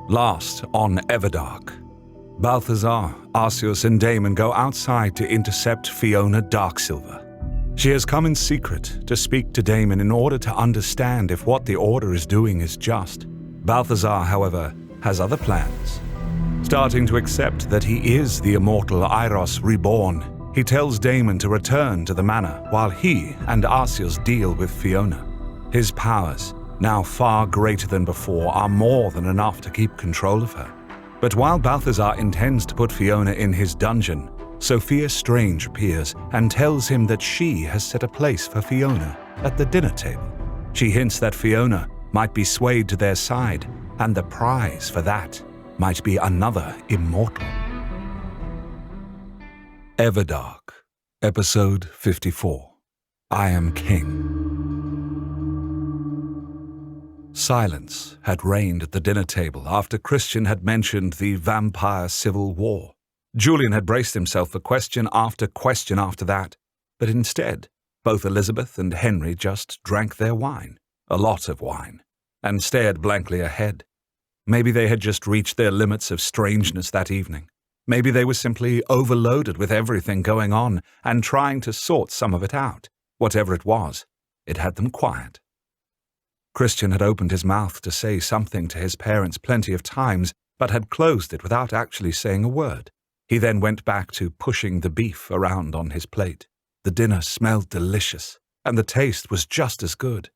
Last on Everdark, Balthazar, Arceus, and Daemon go outside to intercept Fiona Darksilver. She has come in secret to speak to Daemon in order to understand if what the Order is doing is just. Balthazar, however, has other plans. Starting to accept that he is the immortal Eiros reborn, he tells Daemon to return to the manor while he and Arceus deal with Fiona. His powers, now far greater than before, are more than enough to keep control of her. But while Balthazar intends to put Fiona in his dungeon, Sophia Strange appears and tells him that she has set a place for Fiona at the dinner table. She hints that Fiona might be swayed to their side, and the prize for that might be another immortal. Everdark, Episode 54. I Am King. Silence had reigned at the dinner table after Christian had mentioned the vampire civil war. Julian had braced himself for question after that, but instead, both Elizabeth and Henry just drank their wine, a lot of wine, and stared blankly ahead. Maybe they had just reached their limits of strangeness that evening. Maybe they were simply overloaded with everything going on and trying to sort some of it out. Whatever it was, it had them quiet. Christian had opened his mouth to say something to his parents plenty of times, but had closed it without actually saying a word. He then went back to pushing the beef around on his plate. The dinner smelled delicious, and the taste was just as good.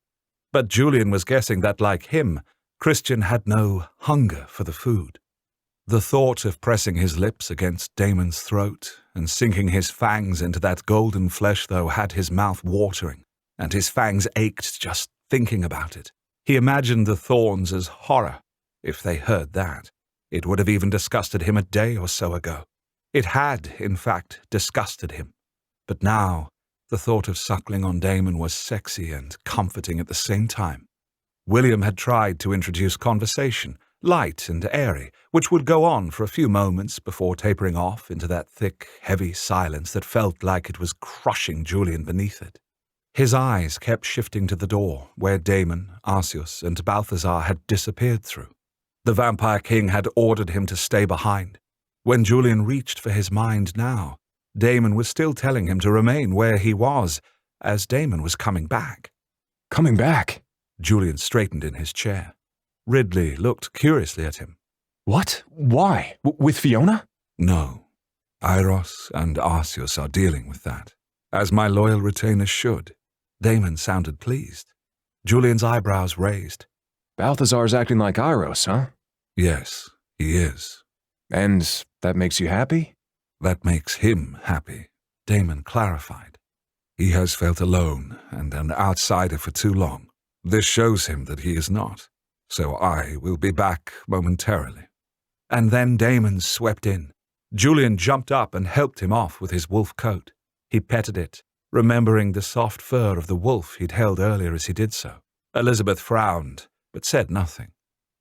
But Julian was guessing that, like him, Christian had no hunger for the food. The thought of pressing his lips against Daemon's throat and sinking his fangs into that golden flesh, though, had his mouth watering, and his fangs ached just thinking about it. He imagined the Thorns as horror. If they heard that, it would have even disgusted him a day or so ago. It had, in fact, disgusted him. But now, the thought of suckling on Daemon was sexy and comforting at the same time. William had tried to introduce conversation, light and airy, which would go on for a few moments before tapering off into that thick, heavy silence that felt like it was crushing Julian beneath it. His eyes kept shifting to the door, where Daemon, Arceus, and Balthazar had disappeared through. The Vampire King had ordered him to stay behind. When Julian reached for his mind now, Daemon was still telling him to remain where he was, as Daemon was coming back. Coming back? Julian straightened in his chair. Ridley looked curiously at him. What? Why? With Fiona? No. Eiros and Arceus are dealing with that, as my loyal retainers should. Daemon sounded pleased. Julian's eyebrows raised. Balthazar's acting like Eiros, huh? Yes, he is. And that makes you happy? That makes him happy, Daemon clarified. He has felt alone and an outsider for too long. This shows him that he is not, so I will be back momentarily. And then Daemon swept in. Julian jumped up and helped him off with his wolf coat. He petted it, remembering the soft fur of the wolf he'd held earlier as he did so. Elizabeth frowned, but said nothing.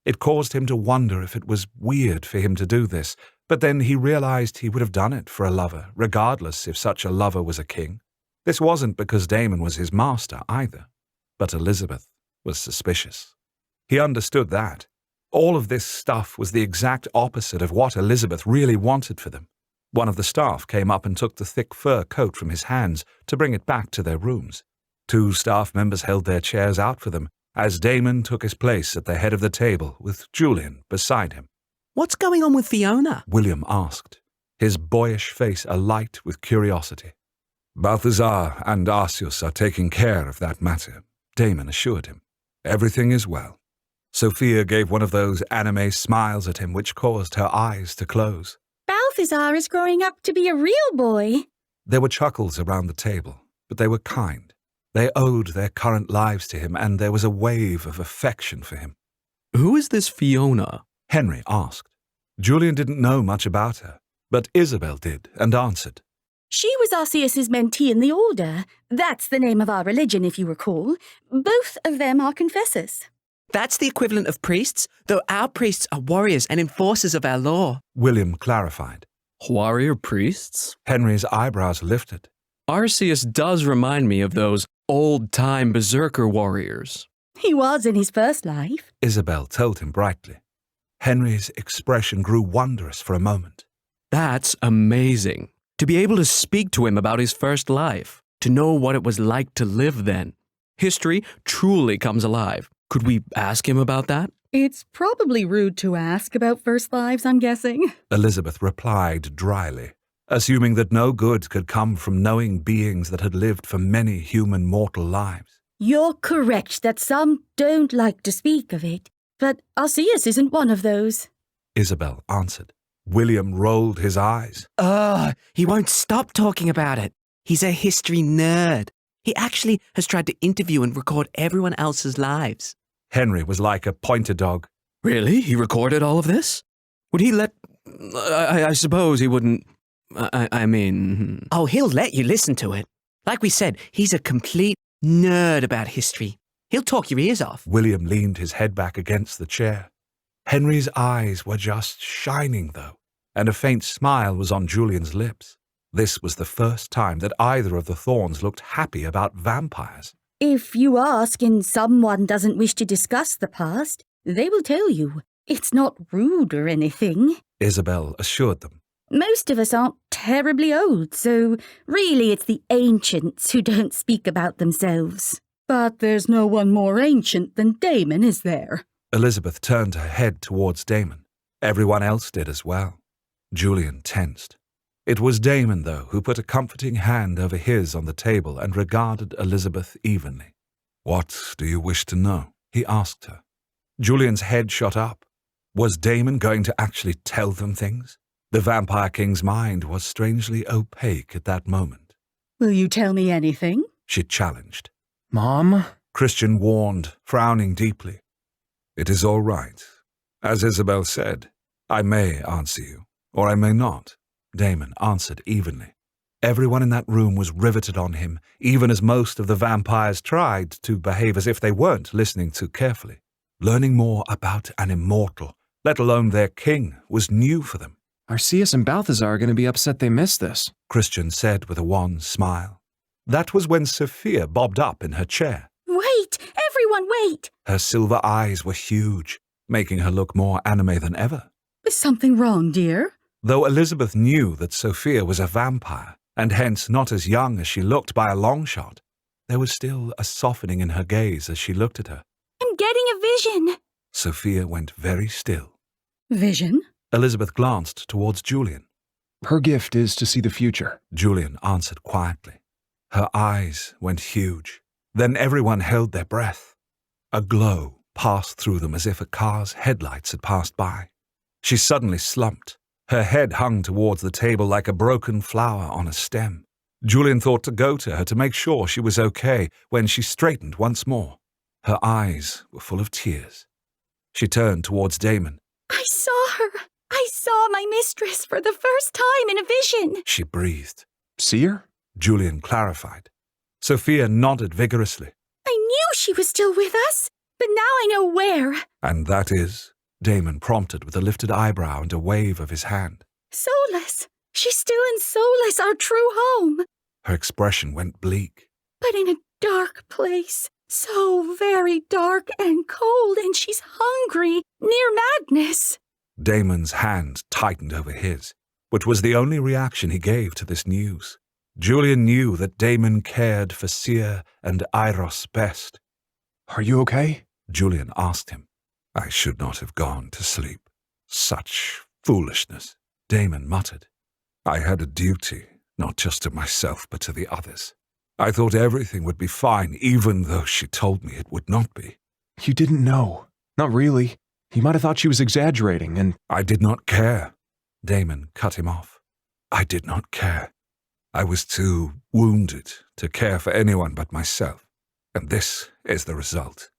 It caused him to wonder if it was weird for him to do this, but then he realized he would have done it for a lover, regardless if such a lover was a king. This wasn't because Daemon was his master either, but Elizabeth was suspicious. He understood that. All of this stuff was the exact opposite of what Elizabeth really wanted for them. One of the staff came up and took the thick fur coat from his hands to bring it back to their rooms. 2 staff members held their chairs out for them, as Daemon took his place at the head of the table with Julian beside him. "What's going on with Fiona?" William asked, his boyish face alight with curiosity. Balthazar and Arceus are taking care of that matter, Daemon assured him. Everything is well. Sophia gave one of those anime smiles at him which caused her eyes to close. Balthazar is growing up to be a real boy. There were chuckles around the table, but they were kind. They owed their current lives to him, and there was a wave of affection for him. "Who is this Fiona?" Henry asked. Julian didn't know much about her, but Isabel did and answered. She was Arceus's mentee in the Order. That's the name of our religion, if you recall. Both of them are confessors. "That's the equivalent of priests, though our priests are warriors and enforcers of our law," William clarified. "Warrior priests?" Henry's eyebrows lifted. Arceus does remind me of those old-time berserker warriors. He was in his first life. Isabel told him brightly. Henry's expression grew wondrous for a moment. That's amazing. To be able to speak to him about his first life, to know what it was like to live then. History truly comes alive. Could we ask him about that? It's probably rude to ask about first lives, I'm guessing. Elizabeth replied dryly, assuming that no good could come from knowing beings that had lived for many human mortal lives. You're correct that some don't like to speak of it, but Arceus isn't one of those. Isabel answered. William rolled his eyes. He won't stop talking about it. He's a history nerd. He actually has tried to interview and record everyone else's lives. Henry was like a pointer dog. Really? He recorded all of this? Would he let... I suppose he wouldn't... I mean... Oh, he'll let you listen to it. Like we said, he's a complete nerd about history. He'll talk your ears off. William leaned his head back against the chair. Henry's eyes were just shining, though, and a faint smile was on Julian's lips. This was the first time that either of the Thorns looked happy about vampires. If you ask and someone doesn't wish to discuss the past, they will tell you. It's not rude or anything. Isabel assured them. Most of us aren't terribly old, so really it's the ancients who don't speak about themselves. But there's no one more ancient than Daemon, is there? Elizabeth turned her head towards Daemon. Everyone else did as well. Julian tensed. It was Daemon, though, who put a comforting hand over his on the table and regarded Elizabeth evenly. "What do you wish to know?" he asked her. Julian's head shot up. Was Daemon going to actually tell them things? The Vampire King's mind was strangely opaque at that moment. Will you tell me anything? She challenged. Mom? Christian warned, frowning deeply. "It is all right. As Isabel said, I may answer you, or I may not," Daemon answered evenly. Everyone in that room was riveted on him, even as most of the vampires tried to behave as if they weren't listening too carefully. Learning more about an immortal, let alone their king, was new for them. Arceus and Balthazar are going to be upset they missed this. Christian said with a wan smile. That was when Sophia bobbed up in her chair. Wait! Everyone wait! Her silver eyes were huge, making her look more anime than ever. Is something wrong, dear? Though Elizabeth knew that Sophia was a vampire, and hence not as young as she looked by a long shot, there was still a softening in her gaze as she looked at her. I'm getting a vision! Sophia went very still. Vision? Elizabeth glanced towards Julian. Her gift is to see the future. Julian answered quietly. Her eyes went huge. Then everyone held their breath. A glow passed through them as if a car's headlights had passed by. She suddenly slumped. Her head hung towards the table like a broken flower on a stem. Julian thought to go to her to make sure she was okay when she straightened once more. Her eyes were full of tears. She turned towards Daemon. I saw her! I saw my mistress for the first time in a vision! She breathed. See her? Julian clarified. Sophia nodded vigorously. I knew she was still with us, but now I know where. And that is? Daemon prompted with a lifted eyebrow and a wave of his hand. Solus! She's still in Solus, our true home. Her expression went bleak. But in a dark place. So very dark and cold, and she's hungry, near madness. Daemon's hand tightened over his, which was the only reaction he gave to this news. Julian knew that Daemon cared for Seer and Iros best. Are you okay? Julian asked him. I should not have gone to sleep. Such foolishness, Daemon muttered. I had a duty, not just to myself but to the others. I thought everything would be fine, even though she told me it would not be. You didn't know. Not really. He might have thought she was exaggerating, and... I did not care. Daemon cut him off. I did not care. I was too wounded to care for anyone but myself. And this is the result.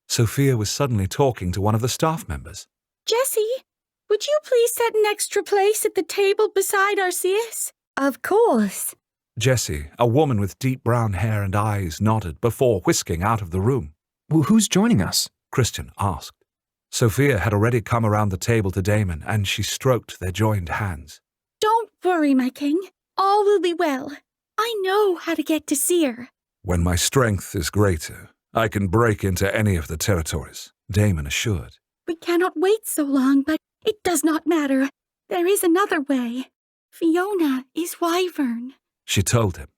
Sophia was suddenly talking to one of the staff members. Jessie, would you please set an extra place at the table beside Arceus? Of course. Jessie, a woman with deep brown hair and eyes, nodded before whisking out of the room. Well, who's joining us? Christian asked. Sophia had already come around the table to Daemon, and she stroked their joined hands. Don't worry, my king. All will be well. I know how to get to Seer. When my strength is greater, I can break into any of the territories, Daemon assured. We cannot wait so long, but it does not matter. There is another way. Fiona is Wyvern. She told him.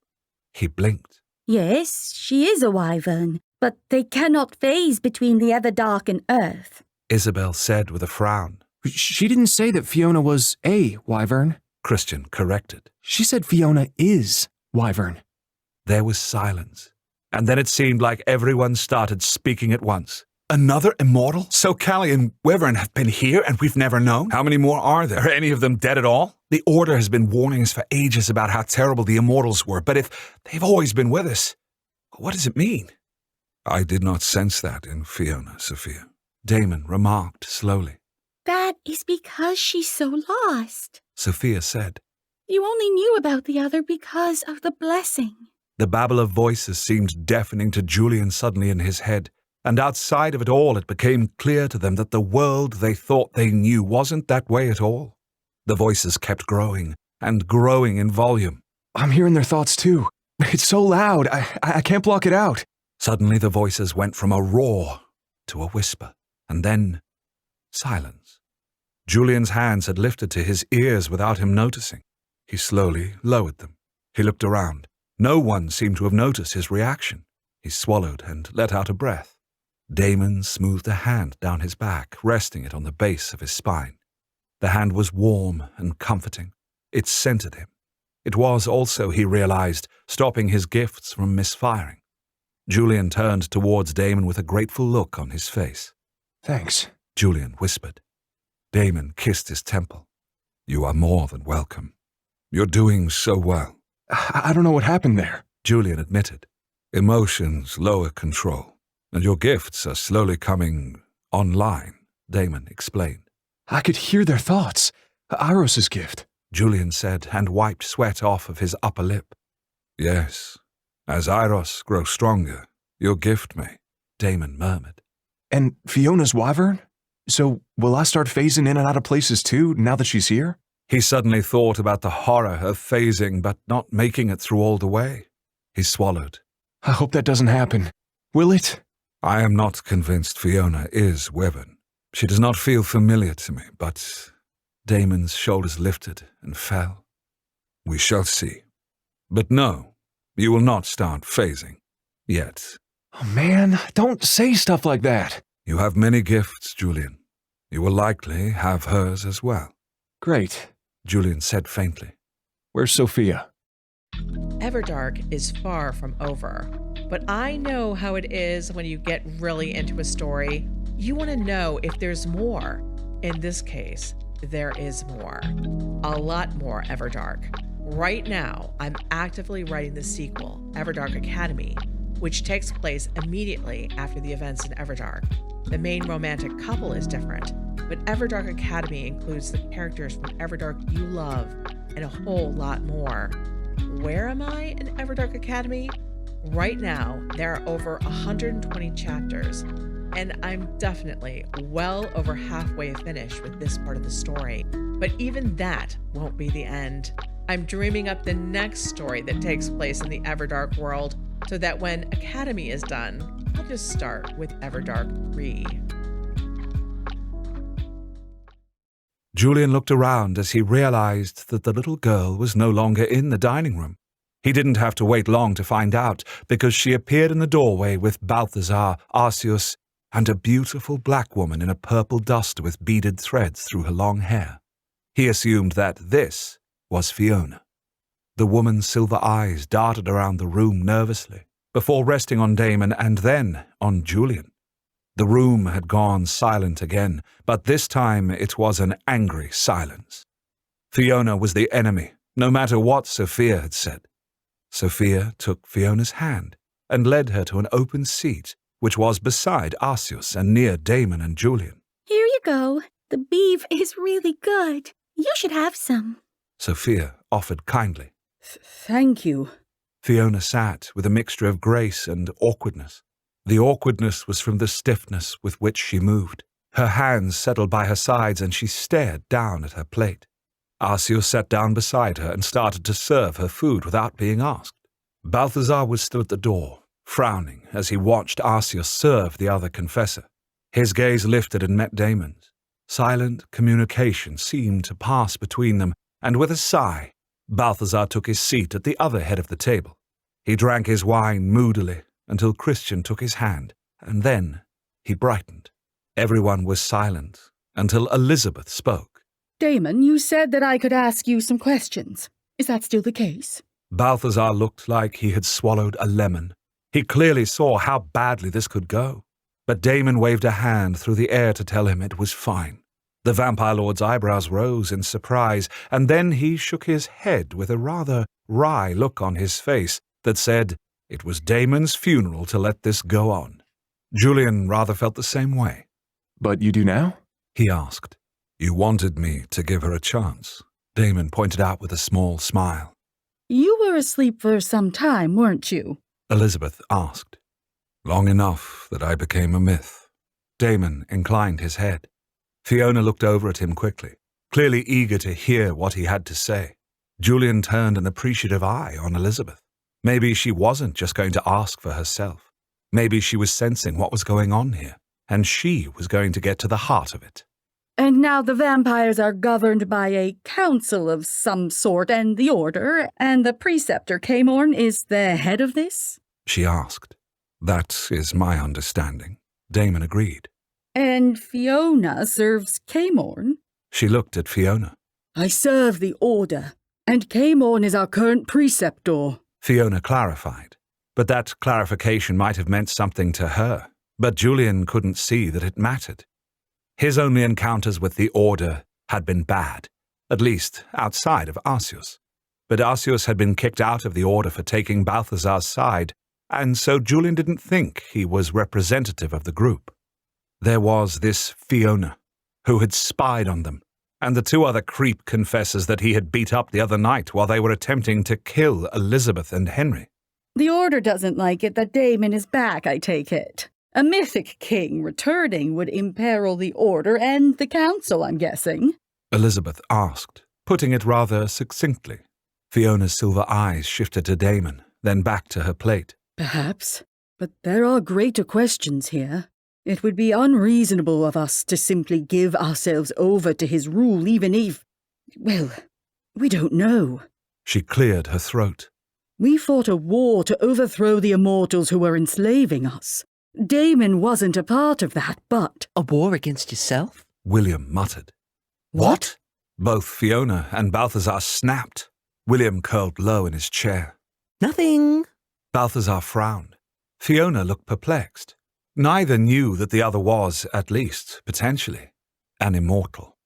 He blinked. Yes, she is a Wyvern, but they cannot phase between the Everdark and Earth. Isabel said with a frown. She didn't say that Fiona was a Wyvern. Christian corrected. She said Fiona is Wyvern. There was silence, and then it seemed like everyone started speaking at once. Another immortal? So Callie and Wyvern have been here and we've never known? How many more are there? Are any of them dead at all? The Order has been warning us for ages about how terrible the immortals were, but if they've always been with us, what does it mean? I did not sense that in Fiona, Sophia, Daemon remarked slowly. That is because she's so lost. Sophia said. You only knew about the other because of the blessing. The babble of voices seemed deafening to Julian suddenly in his head, and outside of it all it became clear to them that the world they thought they knew wasn't that way at all. The voices kept growing and growing in volume. I'm hearing their thoughts too. It's so loud, I can't block it out. Suddenly the voices went from a roar to a whisper, and then silence. Julian's hands had lifted to his ears without him noticing. He slowly lowered them. He looked around. No one seemed to have noticed his reaction. He swallowed and let out a breath. Daemon smoothed a hand down his back, resting it on the base of his spine. The hand was warm and comforting. It centered him. It was also, he realized, stopping his gifts from misfiring. Julian turned towards Daemon with a grateful look on his face. Thanks, Julian whispered. Daemon kissed his temple. You are more than welcome. You're doing so well. I don't know what happened there, Julian admitted. Emotions lower control, and your gifts are slowly coming online, Daemon explained. I could hear their thoughts. Iros's gift, Julian said, and wiped sweat off of his upper lip. Yes, as Iros grows stronger, your gift may, Daemon murmured. And Fiona's Wyvern? So will I start phasing in and out of places too, now that she's here? He suddenly thought about the horror of phasing but not making it through all the way. He swallowed. I hope that doesn't happen. Will it? I am not convinced Fiona is Wyvern. She does not feel familiar to me, but Daemon's shoulders lifted and fell. We shall see. But no, you will not start phasing. Yet. Oh man, don't say stuff like that. You have many gifts, Julian. You will likely have hers as well. Great, Julian said faintly. Where's Sophia? Everdark is far from over, but I know how it is when you get really into a story. You want to know if there's more. In this case, there is more. A lot more Everdark. Right now, I'm actively writing the sequel, Everdark Academy, which takes place immediately after the events in Everdark. The main romantic couple is different, but Everdark Academy includes the characters from Everdark you love and a whole lot more. Where am I in Everdark Academy? Right now, there are over 120 chapters, and I'm definitely well over halfway finished with this part of the story. But even that won't be the end. I'm dreaming up the next story that takes place in the Everdark world, so that when Academy is done, I'll just start with Everdark 3. Julian looked around as he realized that the little girl was no longer in the dining room. He didn't have to wait long to find out, because she appeared in the doorway with Balthazar, Arceus, and a beautiful black woman in a purple duster with beaded threads through her long hair. He assumed that this was Fiona. The woman's silver eyes darted around the room nervously, before resting on Daemon and then on Julian. The room had gone silent again, but this time it was an angry silence. Fiona was the enemy, no matter what Sophia had said. Sophia took Fiona's hand and led her to an open seat, which was beside Arceus and near Daemon and Julian. Here you go. The beef is really good. You should have some. Sophia offered kindly. Thank you. Fiona sat with a mixture of grace and awkwardness. The awkwardness was from the stiffness with which she moved. Her hands settled by her sides and she stared down at her plate. Arceus sat down beside her and started to serve her food without being asked. Balthazar was still at the door, frowning as he watched Arceus serve the other confessor. His gaze lifted and met Daemon's. Silent communication seemed to pass between them, and with a sigh, Balthazar took his seat at the other head of the table. He drank his wine moodily until Christian took his hand, and then he brightened. Everyone was silent until Elizabeth spoke. Daemon, you said that I could ask you some questions. Is that still the case? Balthazar looked like he had swallowed a lemon. He clearly saw how badly this could go. But Daemon waved a hand through the air to tell him it was fine. The vampire lord's eyebrows rose in surprise, and then he shook his head with a rather wry look on his face that said it was Daemon's funeral to let this go on. Julian rather felt the same way. But you do now? He asked. You wanted me to give her a chance, Daemon pointed out with a small smile. You were asleep for some time, weren't you? Elizabeth asked. Long enough that I became a myth. Daemon inclined his head. Fiona looked over at him quickly, clearly eager to hear what he had to say. Julian turned an appreciative eye on Elizabeth. Maybe she wasn't just going to ask for herself. Maybe she was sensing what was going on here, and she was going to get to the heart of it. And now the vampires are governed by a council of some sort, and the Order, and the preceptor Caemorn is the head of this? She asked. That is my understanding. Daemon agreed. And Fiona serves Caemorn? She looked at Fiona. I serve the Order, and Caemorn is our current preceptor. Fiona clarified. But that clarification might have meant something to her, but Julian couldn't see that it mattered. His only encounters with the Order had been bad, at least outside of Arceus. But Arceus had been kicked out of the Order for taking Balthazar's side, and so Julian didn't think he was representative of the group. There was this Fiona, who had spied on them, and the two other creep confessors that he had beat up the other night while they were attempting to kill Elizabeth and Henry. The Order doesn't like it that Daemon is back, I take it. A mythic king returning would imperil the Order and the Council, I'm guessing. Elizabeth asked, putting it rather succinctly. Fiona's silver eyes shifted to Daemon, then back to her plate. Perhaps, but there are greater questions here. It would be unreasonable of us to simply give ourselves over to his rule even if, well, we don't know. She cleared her throat. We fought a war to overthrow the immortals who were enslaving us. Daemon wasn't a part of that, but... A war against yourself? William muttered. What? Both Fiona and Balthazar snapped. William curled low in his chair. Nothing. Balthazar frowned. Fiona looked perplexed. Neither knew that the other was, at least, potentially, an immortal.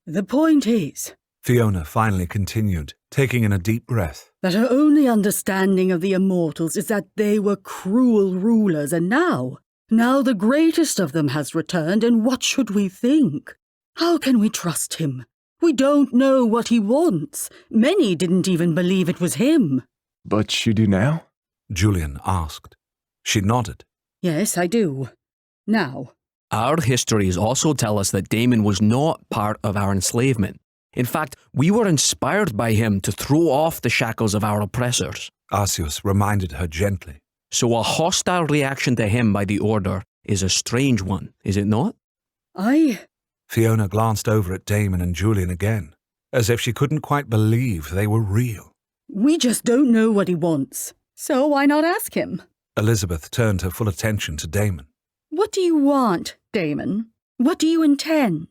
The point is, Fiona finally continued, taking in a deep breath. that our only understanding of the immortals is that they were cruel rulers, and now the greatest of them has returned, and what should we think? How can we trust him? We don't know what he wants. Many didn't even believe it was him. But you do now? Julian asked. She nodded. Yes, I do. Now, Our histories also tell us that Daemon was not part of our enslavement. In fact, we were inspired by him to throw off the shackles of our oppressors. Arceus reminded her gently. So a hostile reaction to him by the Order is a strange one, is it not? Fiona glanced over at Daemon and Julian again, as if she couldn't quite believe they were real. We just don't know what he wants. So why not ask him? Elizabeth turned her full attention to Daemon. What do you want, Daemon? What do you intend?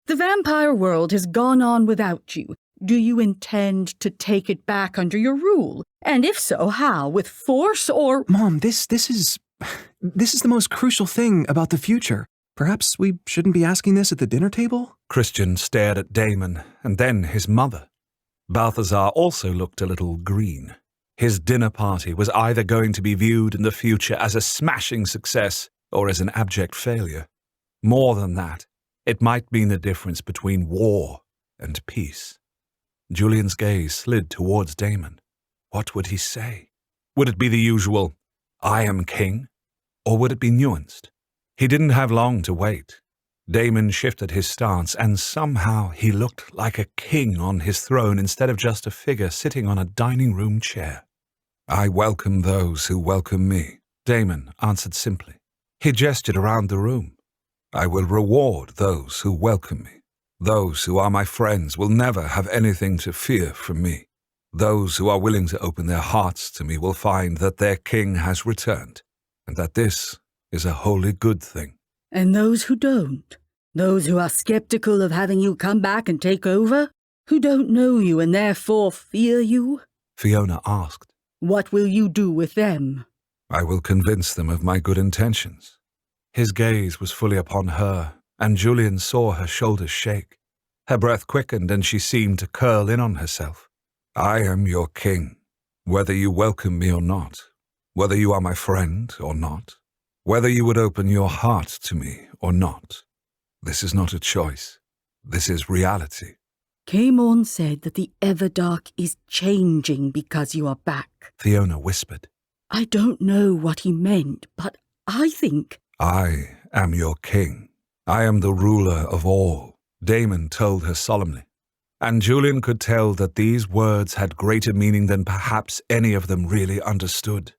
The vampire world has gone on without you. Do you intend to take it back under your rule? And if so, how? With force or... Mom, this is the most crucial thing about the future. Perhaps we shouldn't be asking this at the dinner table? Christian stared at Daemon and then his mother. Balthazar also looked a little green. His dinner party was either going to be viewed in the future as a smashing success or as an abject failure. More than that, it might mean the difference between war and peace. Julian's gaze slid towards Daemon. What would he say? Would it be the usual, "I am king"? Or would it be nuanced? He didn't have long to wait. Daemon shifted his stance, and somehow he looked like a king on his throne instead of just a figure sitting on a dining room chair. "I welcome those who welcome me," Daemon answered simply. He gestured around the room. I will reward those who welcome me. Those who are my friends will never have anything to fear from me. Those who are willing to open their hearts to me will find that their king has returned, and that this is a wholly good thing. And those who don't? Those who are skeptical of having you come back and take over? Who don't know you and therefore fear you? Fiona asked. What will you do with them? I will convince them of my good intentions. His gaze was fully upon her, and Julian saw her shoulders shake. Her breath quickened, and she seemed to curl in on herself. I am your king, whether you welcome me or not, whether you are my friend or not, whether you would open your heart to me or not. This is not a choice. This is reality. Daemon said that the Everdark is changing because you are back. Fiona whispered. I don't know what he meant, but I think... I am your king. I am the ruler of all, Daemon told her solemnly. And Julian could tell that these words had greater meaning than perhaps any of them really understood.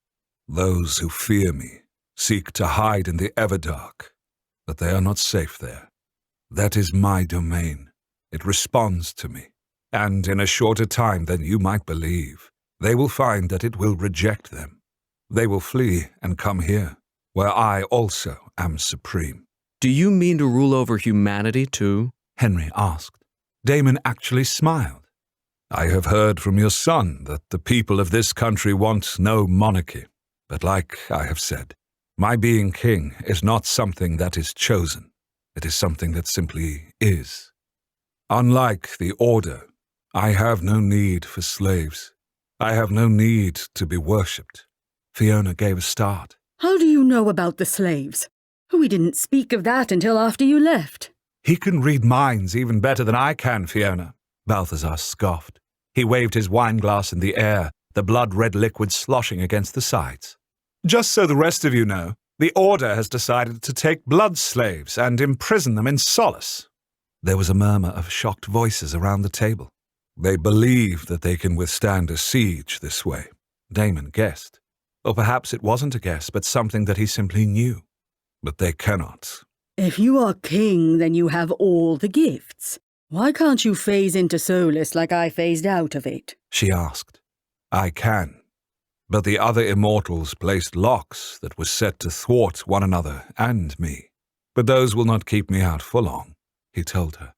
Those who fear me seek to hide in the Everdark, but they are not safe there. That is my domain. It responds to me, and in a shorter time than you might believe, they will find that it will reject them. They will flee and come here, where I also am supreme. Do you mean to rule over humanity too? Henry asked. Daemon actually smiled. I have heard from your son that the people of this country want no monarchy, but like I have said, my being king is not something that is chosen. It is something that simply is. Unlike the Order, I have no need for slaves. I have no need to be worshipped. Fiona gave a start. How do you know about the slaves? We didn't speak of that until after you left. He can read minds even better than I can, Fiona, Balthazar scoffed. He waved his wineglass in the air, the blood-red liquid sloshing against the sides. Just so the rest of you know, the Order has decided to take blood slaves and imprison them in solace. There was a murmur of shocked voices around the table. They believe that they can withstand a siege this way, Daemon guessed. Or perhaps it wasn't a guess, but something that he simply knew. But they cannot. If you are king, then you have all the gifts. Why can't you phase into Solus like I phased out of it? She asked. I can. But the other immortals placed locks that were set to thwart one another and me. But those will not keep me out for long, he told her.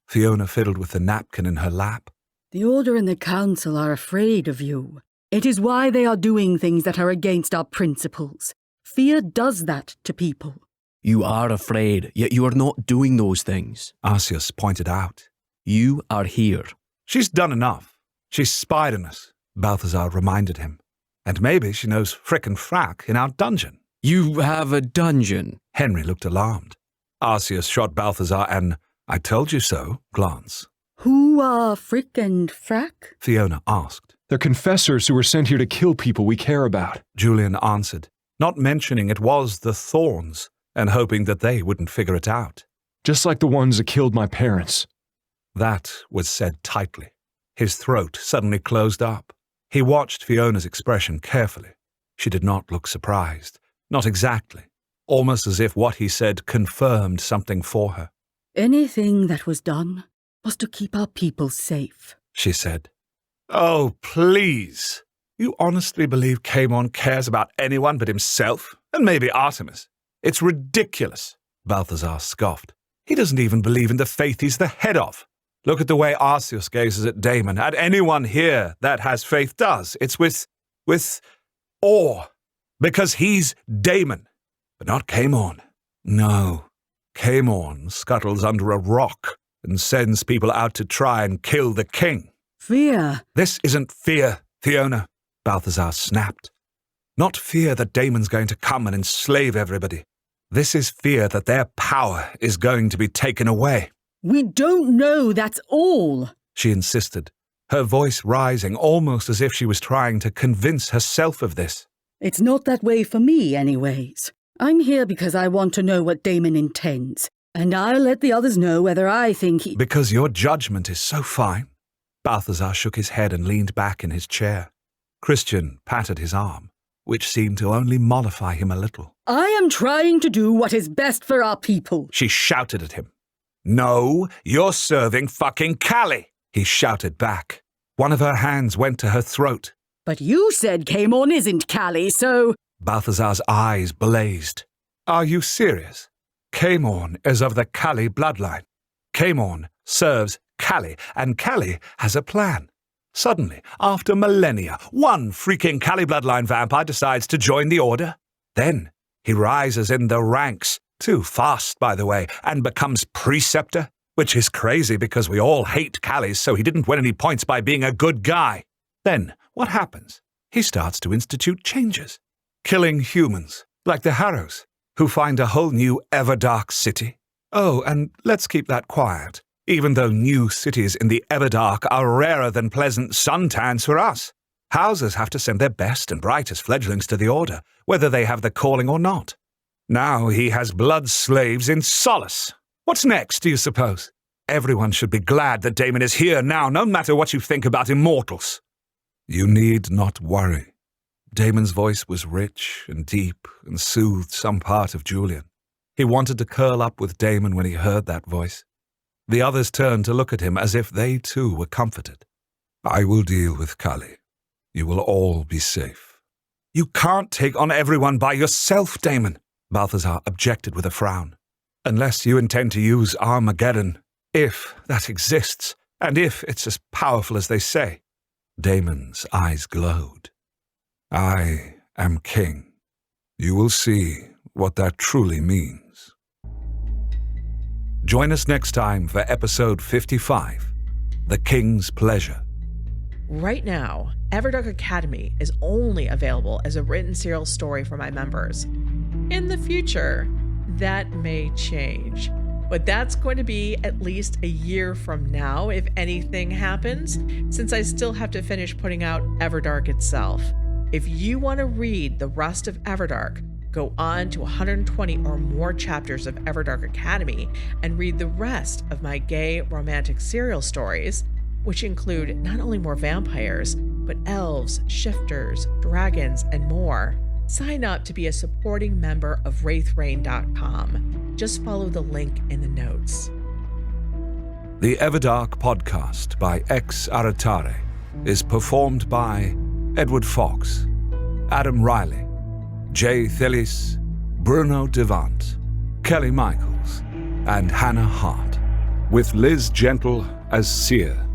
Fiona fiddled with the napkin in her lap. The Order and the Council are afraid of you. It is why they are doing things that are against our principles. Fear does that to people. You are afraid, yet you are not doing those things. Arceus pointed out. You are here. She's done enough. She's spied on us, Balthazar reminded him. And maybe she knows frickin' frack in our dungeon. You have a dungeon. Henry looked alarmed. Arceus shot Balthazar an "I told you so" glance. Who are Frick and Frack? Fiona asked. They're confessors who were sent here to kill people we care about. Julian answered, not mentioning it was the Thorns, and hoping that they wouldn't figure it out. Just like the ones that killed my parents. That was said tightly. His throat suddenly closed up. He watched Fiona's expression carefully. She did not look surprised. Not exactly. Almost as if what he said confirmed something for her. Anything that was done was to keep our people safe, she said. Oh, please. You honestly believe Daemon cares about anyone but himself? And maybe Artemis? It's ridiculous, Balthazar scoffed. He doesn't even believe in the faith he's the head of. Look at the way Arceus gazes at Daemon, and anyone here that has faith does. It's with awe. Because he's Daemon, but not Daemon. No, Daemon scuttles under a rock and sends people out to try and kill the king. Fear. This isn't fear, Fiona, Balthazar snapped. Not fear that Daemon's going to come and enslave everybody. This is fear that their power is going to be taken away. We don't know, that's all, she insisted, her voice rising almost as if she was trying to convince herself of this. It's not that way for me, anyways. I'm here because I want to know what Daemon intends, and I'll let the others know whether I think he... Because your judgment is so fine. Balthazar shook his head and leaned back in his chair. Christian patted his arm, which seemed to only mollify him a little. I am trying to do what is best for our people. She shouted at him. No, you're serving fucking Callie, he shouted back. One of her hands went to her throat. But you said Daemon isn't Callie, so... Balthazar's eyes blazed. Are you serious? Daemon is of the Callie bloodline. Daemon serves Callie, and Callie has a plan. Suddenly, after millennia, one freaking Callie bloodline vampire decides to join the Order. Then he rises in the ranks, too fast, by the way, and becomes preceptor, which is crazy because we all hate Callies, so he didn't win any points by being a good guy. Then, what happens? He starts to institute changes, killing humans, like the Harrows, who find a whole new Everdark city. Oh, and let's keep that quiet, even though new cities in the Everdark are rarer than pleasant suntans for us. Houses have to send their best and brightest fledglings to the Order, whether they have the calling or not. Now he has blood slaves in Solace. What's next, do you suppose? Everyone should be glad that Daemon is here now, no matter what you think about immortals. You need not worry. Daemon's voice was rich and deep and soothed some part of Julian. He wanted to curl up with Daemon when he heard that voice. The others turned to look at him as if they too were comforted. I will deal with Callie. You will all be safe. You can't take on everyone by yourself, Daemon, Balthazar objected with a frown. Unless you intend to use Armageddon, if that exists, and if it's as powerful as they say. Daemon's eyes glowed. I am king. You will see what that truly means. Join us next time for episode 55, The King's Pleasure. Right now, Everdark Academy is only available as a written serial story for my members. In the future, that may change. But that's going to be at least a year from now, if anything happens, since I still have to finish putting out Everdark itself. If you want to read the rest of Everdark, go on to 120 or more chapters of Everdark Academy and read the rest of my gay romantic serial stories, which include not only more vampires, but elves, shifters, dragons, and more. Sign up to be a supporting member of wraithrain.com. Just follow the link in the notes. The Everdark podcast by Ex Aratare is performed by Edward Fox, Adam Riley, Jay Thillis, Bruno Devant, Kelly Michaels, and Hannah Hart, with Liz Gentle as Seer.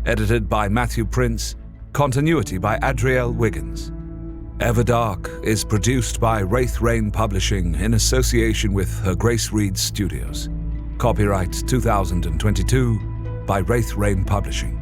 Edited by Matthew Prince, continuity by Adrielle Wiggins. Everdark is produced by Wraith Rain Publishing in association with Her Grace Reed Studios. Copyright 2022 by Wraith Rain Publishing.